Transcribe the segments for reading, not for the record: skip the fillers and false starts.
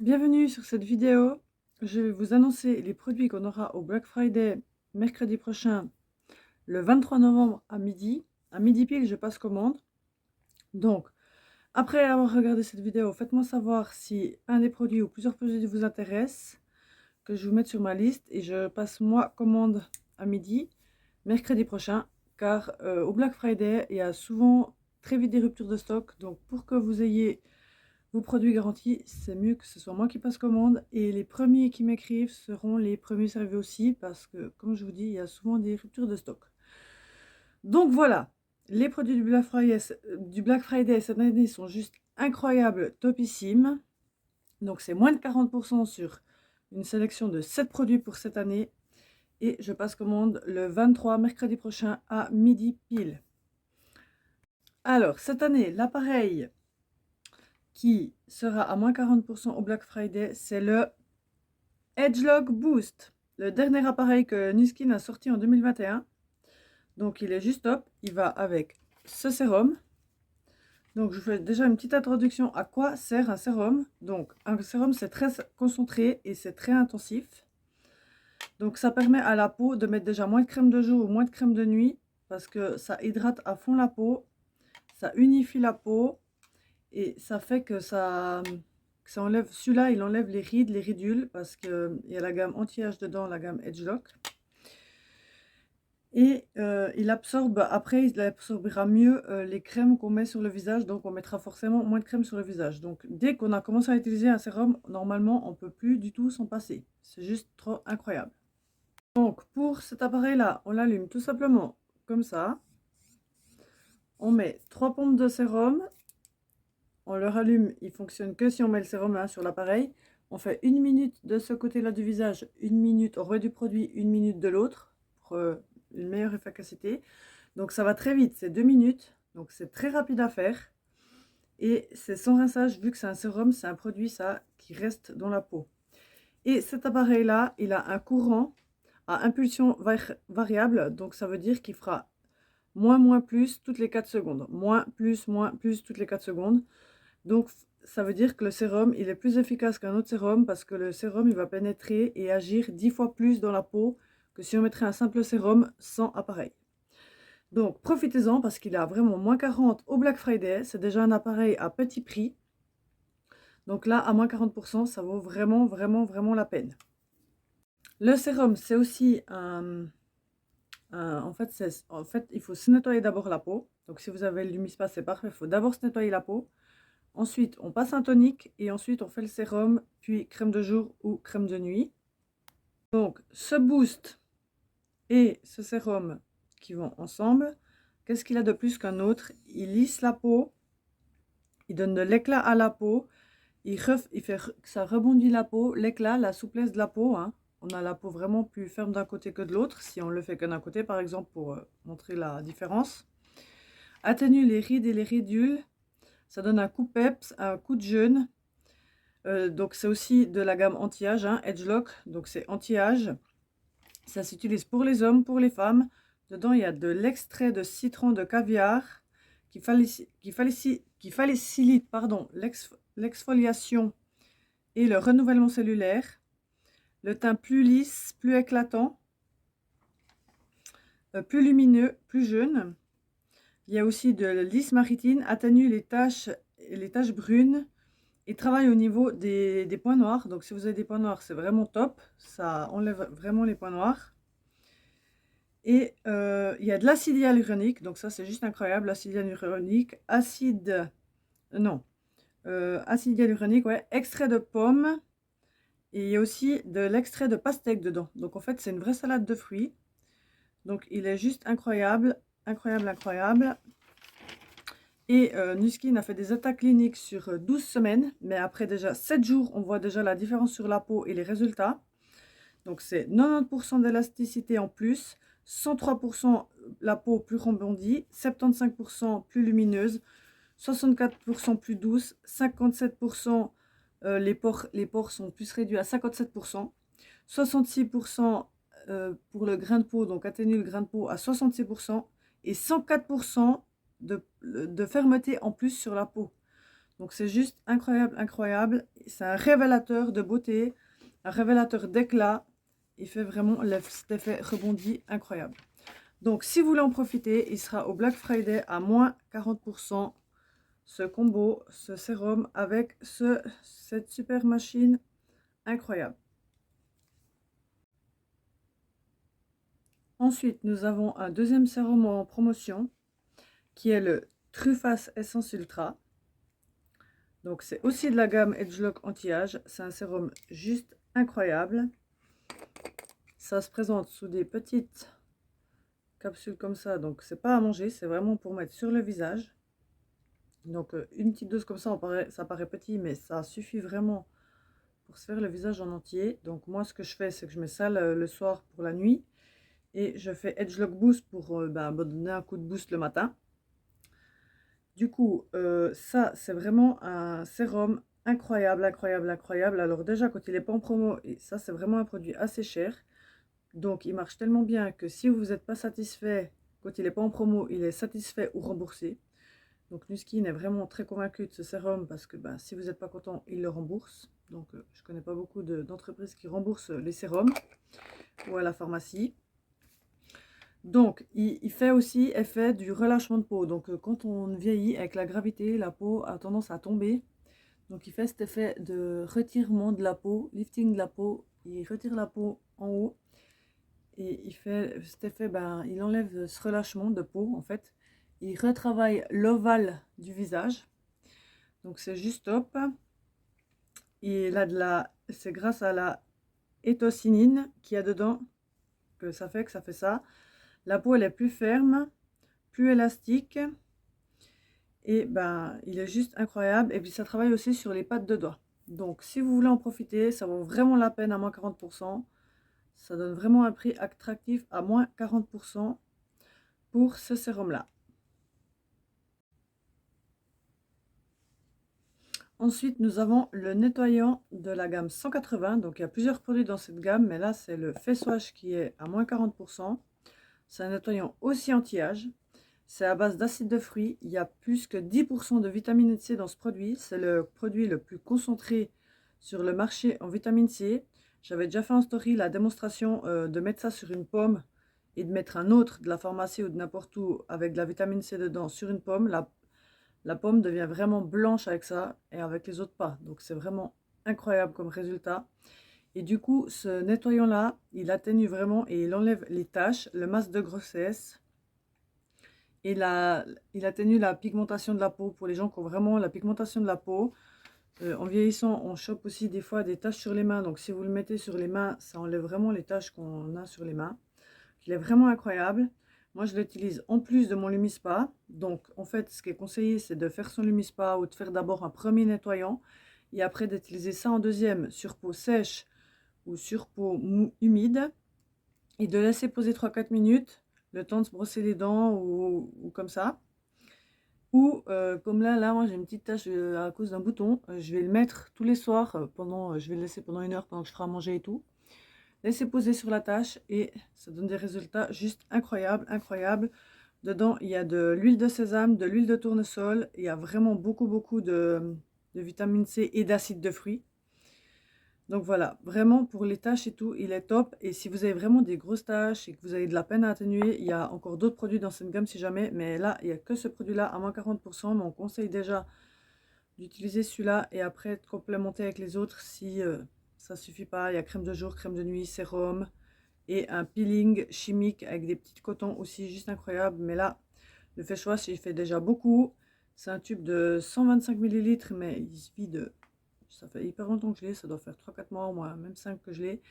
Bienvenue sur cette vidéo. Je vais vous annoncer les produits qu'on aura au Black Friday mercredi prochain, le 23 novembre à midi. À midi pile, je passe commande. Donc, après avoir regardé cette vidéo, faites-moi savoir si un des produits ou plusieurs produits vous intéressent, que je vous mette sur ma liste et je passe moi commande à midi, mercredi prochain, car au Black Friday, il y a souvent très vite des ruptures de stock. Donc, pour que vous ayez vos produits garantis, c'est mieux que ce soit moi qui passe commande. Et les premiers qui m'écrivent seront les premiers servis aussi, parce que, comme je vous dis, il y a souvent des ruptures de stock. Donc voilà, les produits du Black Friday cette année sont juste incroyables, topissimes. Donc c'est moins de 40% sur une sélection de 7 produits pour cette année. Et je passe commande le 23 mercredi prochain à midi pile. Alors, cette année, l'appareil qui sera à moins 40% au Black Friday, c'est le Edgelog Boost, le dernier appareil que Nuskin a sorti en 2021. Donc il est juste top, il va avec ce sérum. Donc je vous fais déjà une petite introduction à quoi sert un sérum. Donc un sérum, c'est très concentré et c'est très intensif. Donc ça permet à la peau de mettre déjà moins de crème de jour ou moins de crème de nuit, parce que ça hydrate à fond la peau, ça unifie la peau et ça fait que ça enlève, celui-là il enlève les rides, les ridules, parce qu'il y a la gamme anti-âge dedans, la gamme Edgelock. Et il absorbe, après il absorbera mieux les crèmes qu'on met sur le visage, donc on mettra forcément moins de crème sur le visage. Donc dès qu'on a commencé à utiliser un sérum, normalement on ne peut plus du tout s'en passer. C'est juste trop incroyable. Donc pour cet appareil-là, on l'allume tout simplement comme ça. On met 3 pompes de sérum. On le rallume, il fonctionne que si on met le sérum là sur l'appareil. On fait 1 minute de ce côté-là du visage, 1 minute, on remet du produit, 1 minute de l'autre, pour une meilleure efficacité. Donc ça va très vite, c'est 2 minutes, donc c'est très rapide à faire. Et c'est sans rinçage, vu que c'est un sérum, c'est un produit ça qui reste dans la peau. Et cet appareil-là, il a un courant à impulsion variable, donc ça veut dire qu'il fera moins, moins, plus toutes les 4 secondes. Moins, plus toutes les 4 secondes. Donc ça veut dire que le sérum, il est plus efficace qu'un autre sérum, parce que le sérum, il va pénétrer et agir 10 fois plus dans la peau que si on mettrait un simple sérum sans appareil. Donc profitez-en, parce qu'il a vraiment moins 40 au Black Friday. C'est déjà un appareil à petit prix. Donc là, à moins 40%, ça vaut vraiment, vraiment, vraiment la peine. Le sérum, c'est aussi en fait, il faut se nettoyer d'abord la peau. Donc si vous avez l'humispace, c'est parfait. Il faut d'abord se nettoyer la peau. Ensuite, on passe un tonique et ensuite on fait le sérum, puis crème de jour ou crème de nuit. Donc ce boost et ce sérum qui vont ensemble, qu'est-ce qu'il a de plus qu'un autre? Il lisse la peau, il donne de l'éclat à la peau, il fait que ça rebondit la peau, l'éclat, la souplesse de la peau, hein. On a la peau vraiment plus ferme d'un côté que de l'autre, si on le fait que d'un côté par exemple, pour montrer la différence. Atténue les rides et les ridules, ça donne un coup peps, un coup de jeune. Donc c'est aussi de la gamme anti-âge, hein, Edgelock, donc c'est anti-âge. Ça s'utilise pour les hommes, pour les femmes. Dedans, il y a de l'extrait de citron de caviar qui facilite l'exfoliation et le renouvellement cellulaire. Le teint plus lisse, plus éclatant, plus lumineux, plus jeune. Il y a aussi de l'ismaritine, atténue les taches brunes et travaille au niveau des points noirs. Donc si vous avez des points noirs, c'est vraiment top. Ça enlève vraiment les points noirs. Et il y a de l'acide hyaluronique, donc ça c'est juste incroyable. L'acide hyaluronique, acide hyaluronique, ouais, extrait de pomme. Et il y a aussi de l'extrait de pastèque dedans. Donc en fait c'est une vraie salade de fruits. Donc il est juste incroyable, incroyable, incroyable. Et Nuskin a fait des attaques cliniques sur 12 semaines, mais après déjà 7 jours, on voit déjà la différence sur la peau et les résultats. Donc c'est 90% d'élasticité en plus, 103% la peau plus rebondie, 75% plus lumineuse, 64% plus douce, 57% les pores sont plus réduits à 57%, 66% pour le grain de peau, donc atténue le grain de peau à 66%, et 104% de fermeté en plus sur la peau. Donc c'est juste incroyable, incroyable. C'est un révélateur de beauté, un révélateur d'éclat. Il fait vraiment cet effet rebondi incroyable. Donc si vous voulez en profiter, il sera au Black Friday à moins 40%. Ce combo, ce sérum avec cette super machine incroyable. Ensuite, nous avons un deuxième sérum en promotion qui est le Truffas Essence Ultra. Donc c'est aussi de la gamme Edgelock Anti-Âge. C'est un sérum juste incroyable. Ça se présente sous des petites capsules comme ça. Donc c'est pas à manger, c'est vraiment pour mettre sur le visage. Donc une petite dose comme ça, ça paraît petit, mais ça suffit vraiment pour se faire le visage en entier. Donc moi ce que je fais, c'est que je mets ça le soir pour la nuit. Et je fais Edgelock Boost pour me donner un coup de boost le matin. Du coup, ça, c'est vraiment un sérum incroyable, incroyable, incroyable. Alors déjà, quand il n'est pas en promo, et ça, c'est vraiment un produit assez cher. Donc, il marche tellement bien que si vous n'êtes pas satisfait, quand il n'est pas en promo, il est satisfait ou remboursé. Donc, Nuskin est vraiment très convaincu de ce sérum parce que si vous n'êtes pas content, il le rembourse. Donc, je ne connais pas beaucoup d'entreprises qui remboursent les sérums ou à la pharmacie. Donc, il fait aussi effet du relâchement de peau. Donc, quand on vieillit avec la gravité, la peau a tendance à tomber. Donc, il fait cet effet de retirement de la peau, lifting de la peau. Il retire la peau en haut. Et il fait cet effet, il enlève ce relâchement de peau, en fait. Il retravaille l'ovale du visage. Donc, c'est juste top. Et là, c'est grâce à la éthocinine qu'il y a dedans que ça fait ça. La peau, elle est plus ferme, plus élastique. Et il est juste incroyable. Et puis ça travaille aussi sur les pattes de doigts. Donc si vous voulez en profiter, ça vaut vraiment la peine à moins 40%. Ça donne vraiment un prix attractif à moins 40% pour ce sérum-là. Ensuite, nous avons le nettoyant de la gamme 180. Donc il y a plusieurs produits dans cette gamme, mais là c'est le Face Wash qui est à moins 40%. C'est un nettoyant aussi anti-âge. C'est à base d'acide de fruits. Il y a plus que 10% de vitamine C dans ce produit. C'est le produit le plus concentré sur le marché en vitamine C. J'avais déjà fait en story la démonstration de mettre ça sur une pomme et de mettre un autre de la pharmacie ou de n'importe où avec de la vitamine C dedans sur une pomme. La pomme devient vraiment blanche avec ça et avec les autres pas. Donc c'est vraiment incroyable comme résultat. Et du coup, ce nettoyant-là, il atténue vraiment et il enlève les taches, le masque de grossesse. Et il atténue la pigmentation de la peau pour les gens qui ont vraiment la pigmentation de la peau. En vieillissant, on chope aussi des fois des taches sur les mains. Donc si vous le mettez sur les mains, ça enlève vraiment les taches qu'on a sur les mains. Il est vraiment incroyable. Moi, je l'utilise en plus de mon Lumispa. Donc en fait, ce qui est conseillé, c'est de faire son Lumispa ou de faire d'abord un premier nettoyant. Et après d'utiliser ça en deuxième sur peau sèche ou sur peau humide. Et de laisser poser 3-4 minutes, le temps de se brosser les dents ou comme ça. Ou comme là moi j'ai une petite tache à cause d'un bouton, je vais le mettre tous les soirs, je vais le laisser pendant 1 heure pendant que je ferai à manger et tout. Laisser poser sur la tâche et ça donne des résultats juste incroyables, incroyables. Dedans il y a de l'huile de sésame, de l'huile de tournesol, il y a vraiment beaucoup de vitamine C et d'acide de fruits. Donc voilà, vraiment pour les tâches et tout, il est top. Et si vous avez vraiment des grosses tâches et que vous avez de la peine à atténuer, il y a encore d'autres produits dans cette gamme si jamais. Mais là, il n'y a que ce produit-là à moins 40%. Mais on conseille déjà d'utiliser celui-là et après de complémenter avec les autres si ça ne suffit pas. Il y a crème de jour, crème de nuit, sérum et un peeling chimique avec des petits cotons aussi juste incroyable. Mais là, le Face Wash, il fait déjà beaucoup. C'est un tube de 125 ml, mais il se vide. Ça fait hyper longtemps que je l'ai, ça doit faire 3-4 mois au moins, même 5 que je l'ai.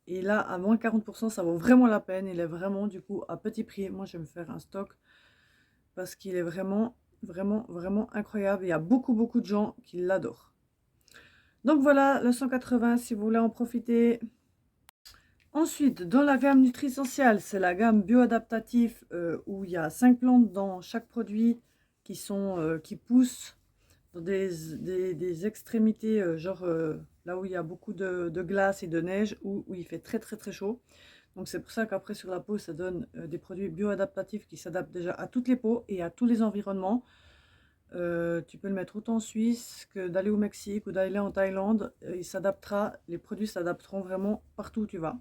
Et là, à moins 40%, ça vaut vraiment la peine. Il est vraiment, du coup, à petit prix. Moi, je vais me faire un stock parce qu'il est vraiment incroyable. Il y a beaucoup de gens qui l'adorent. Donc voilà, le 180, si vous voulez en profiter. Ensuite, dans la gamme Nutrisential, c'est la gamme bioadaptatif où il y a 5 plantes dans chaque produit qui poussent dans des extrémités, là où il y a beaucoup de glace et de neige, où il fait très chaud. Donc c'est pour ça qu'après sur la peau, ça donne des produits bioadaptatifs qui s'adaptent déjà à toutes les peaux et à tous les environnements. Tu peux le mettre autant en Suisse que d'aller au Mexique ou d'aller en Thaïlande. Il s'adaptera, les produits s'adapteront vraiment partout où tu vas.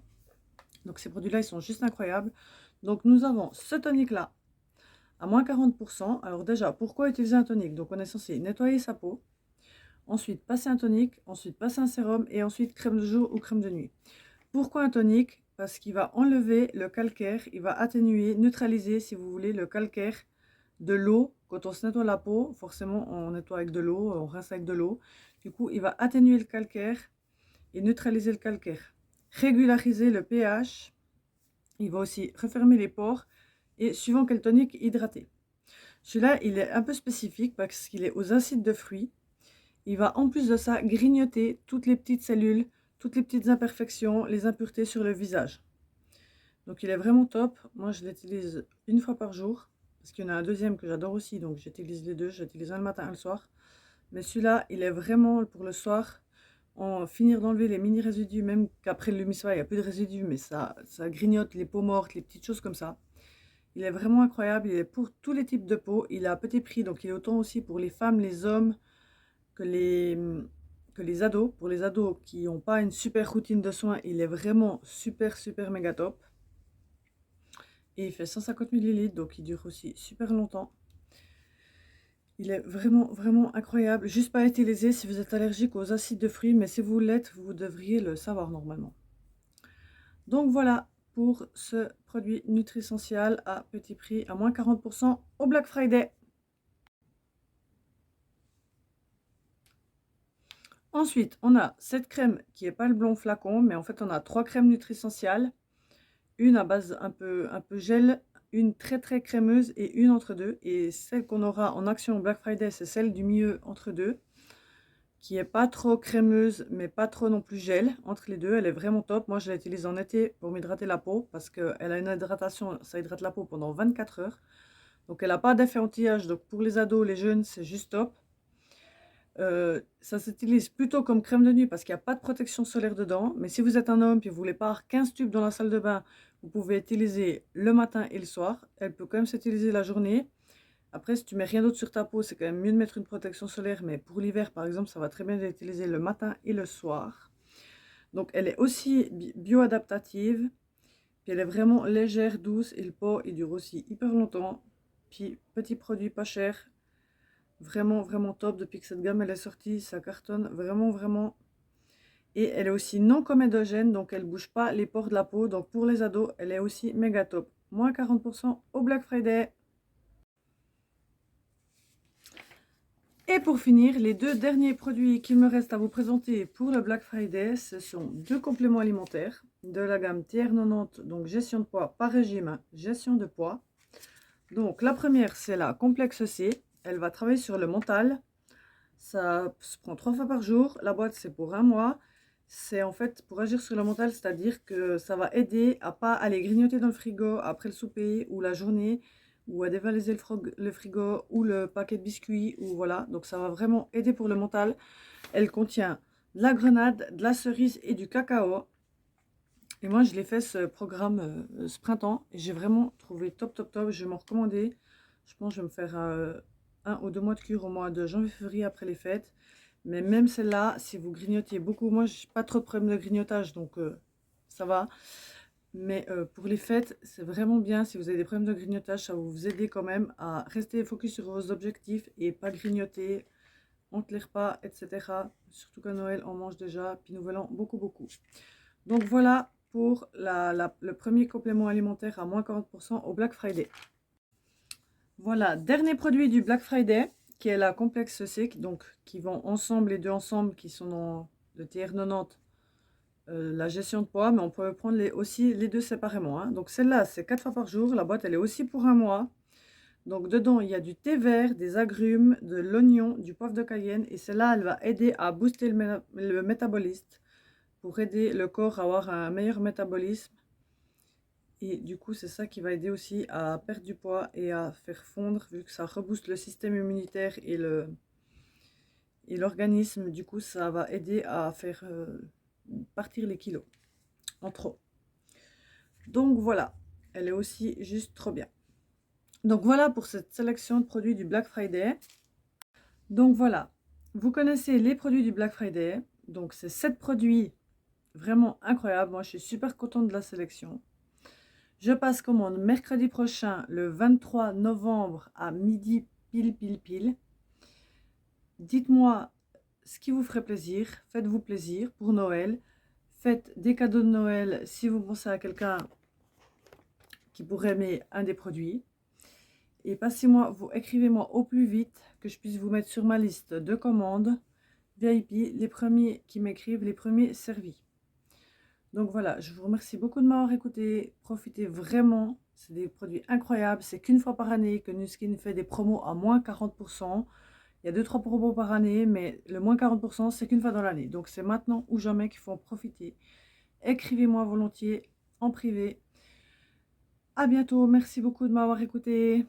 Donc ces produits-là, ils sont juste incroyables. Donc nous avons ce tonique-là à moins 40%. Alors déjà, pourquoi utiliser un tonique? Donc on est censé nettoyer sa peau, ensuite passer un tonique, ensuite passer un sérum et ensuite crème de jour ou crème de nuit. Pourquoi un tonique? Parce qu'il va enlever le calcaire, il va atténuer, neutraliser si vous voulez le calcaire de l'eau. Quand on se nettoie la peau, forcément on nettoie avec de l'eau, on rince avec de l'eau. Du coup, il va atténuer le calcaire et neutraliser le calcaire. Régulariser le pH, il va aussi refermer les pores et suivant quel tonique, hydrater. Celui-là, il est un peu spécifique parce qu'il est aux acides de fruits. Il va en plus de ça grignoter toutes les petites cellules, toutes les petites imperfections, les impuretés sur le visage. Donc il est vraiment top. Moi je l'utilise une fois par jour. Parce qu'il y en a un deuxième que j'adore aussi. Donc j'utilise les deux. J'utilise un le matin et un le soir. Mais celui-là, il est vraiment pour le soir. En finir d'enlever les mini résidus. Même qu'après le Lumisoy, il n'y a plus de résidus. Mais ça grignote les peaux mortes, les petites choses comme ça. Il est vraiment incroyable. Il est pour tous les types de peau. Il est à petit prix. Donc il est autant aussi pour les femmes, les hommes que les ados. Pour les ados qui n'ont pas une super routine de soins, il est vraiment super méga top. Et il fait 150 ml, donc il dure aussi super longtemps. Il est vraiment incroyable. Juste pas utilisé si vous êtes allergique aux acides de fruits, mais si vous l'êtes, vous devriez le savoir normalement. Donc voilà pour ce produit Nutrisential à petit prix, à moins 40% au Black Friday. Ensuite, on a cette crème qui n'est pas le blond flacon, mais en fait, on a 3 crèmes Nutrisential. Une à base un peu gel, une très crémeuse et une entre deux. Et celle qu'on aura en action Black Friday, c'est celle du milieu entre deux, qui est pas trop crémeuse, mais pas trop non plus gel. Entre les deux, elle est vraiment top. Moi, je l'utilise en été pour m'hydrater la peau, parce qu'elle a une hydratation, ça hydrate la peau pendant 24 heures. Donc, elle n'a pas d'effet anti-âge. Donc, pour les ados, les jeunes, c'est juste top. Ça s'utilise plutôt comme crème de nuit parce qu'il n'y a pas de protection solaire dedans. Mais si vous êtes un homme et vous voulez pas avoir 15 tubes dans la salle de bain, vous pouvez utiliser le matin et le soir. Elle peut quand même s'utiliser la journée. Après, si tu mets rien d'autre sur ta peau, c'est quand même mieux de mettre une protection solaire. Mais pour l'hiver, par exemple, ça va très bien d'utiliser le matin et le soir. Donc, elle est aussi bio-adaptative. Puis elle est vraiment légère, douce. Et le pot, il dure aussi hyper longtemps. Puis, petit produit pas cher. Vraiment top. Depuis que cette gamme elle est sortie, ça cartonne vraiment. Et elle est aussi non comédogène, donc elle bouge pas les pores de la peau. Donc pour les ados, elle est aussi méga top. Moins 40% au Black Friday. Et pour finir, les deux derniers produits qu'il me reste à vous présenter pour le Black Friday, ce sont deux compléments alimentaires de la gamme TR90, donc gestion de poids par régime, gestion de poids. Donc la première, c'est la Complexe C. Elle va travailler sur le mental. Ça se prend 3 fois par jour. La boîte, c'est pour un mois. C'est en fait pour agir sur le mental, c'est-à-dire que ça va aider à pas aller grignoter dans le frigo après le souper ou la journée, ou à dévaliser le frigo ou le paquet de biscuits, ou voilà. Donc ça va vraiment aider pour le mental. Elle contient de la grenade, de la cerise et du cacao. Et moi, je l'ai fait ce programme ce printemps et j'ai vraiment trouvé top. Je vais m'en recommander. Je pense que je vais me faire un ou deux mois de cure au mois de janvier-février après les fêtes. Mais même celle-là, si vous grignotiez beaucoup, moi, j'ai pas trop de problèmes de grignotage, donc ça va. Mais pour les fêtes, c'est vraiment bien. Si vous avez des problèmes de grignotage, ça va vous aider quand même à rester focus sur vos objectifs et pas grignoter entre les repas, etc. Surtout qu'à Noël, on mange déjà, puis Nouvel An, beaucoup. Donc voilà pour le premier complément alimentaire à moins 40% au Black Friday. Voilà, dernier produit du Black Friday, qui est la Complexe C, donc qui vont ensemble, les deux ensemble, qui sont dans le TR90, la gestion de poids, mais on peut prendre aussi les deux séparément. Hein. Donc celle-là, c'est 4 fois par jour. La boîte, elle est aussi pour un mois. Donc dedans, il y a du thé vert, des agrumes, de l'oignon, du poivre de Cayenne. Et celle-là, elle va aider à booster le métabolisme pour aider le corps à avoir un meilleur métabolisme. Et du coup, c'est ça qui va aider aussi à perdre du poids et à faire fondre, vu que ça rebooste le système immunitaire et l'organisme. Du coup, ça va aider à faire partir les kilos en trop. Donc voilà, elle est aussi juste trop bien. Donc voilà pour cette sélection de produits du Black Friday. Donc voilà, vous connaissez les produits du Black Friday. Donc c'est 7 produits vraiment incroyables. Moi, je suis super contente de la sélection. Je passe commande mercredi prochain, le 23 novembre à midi pile pile pile. Dites-moi ce qui vous ferait plaisir. Faites-vous plaisir pour Noël. Faites des cadeaux de Noël si vous pensez à quelqu'un qui pourrait aimer un des produits. Et passez-moi, vous écrivez-moi au plus vite que je puisse vous mettre sur ma liste de commandes VIP, les premiers qui m'écrivent, les premiers servis. Donc voilà, je vous remercie beaucoup de m'avoir écouté. Profitez vraiment, c'est des produits incroyables. C'est qu'une fois par année que Nu Skin fait des promos à moins 40%. Il y a 2-3 promos par année, mais le moins 40%, c'est qu'une fois dans l'année. Donc c'est maintenant ou jamais qu'il faut en profiter. Écrivez-moi volontiers en privé. À bientôt, merci beaucoup de m'avoir écouté.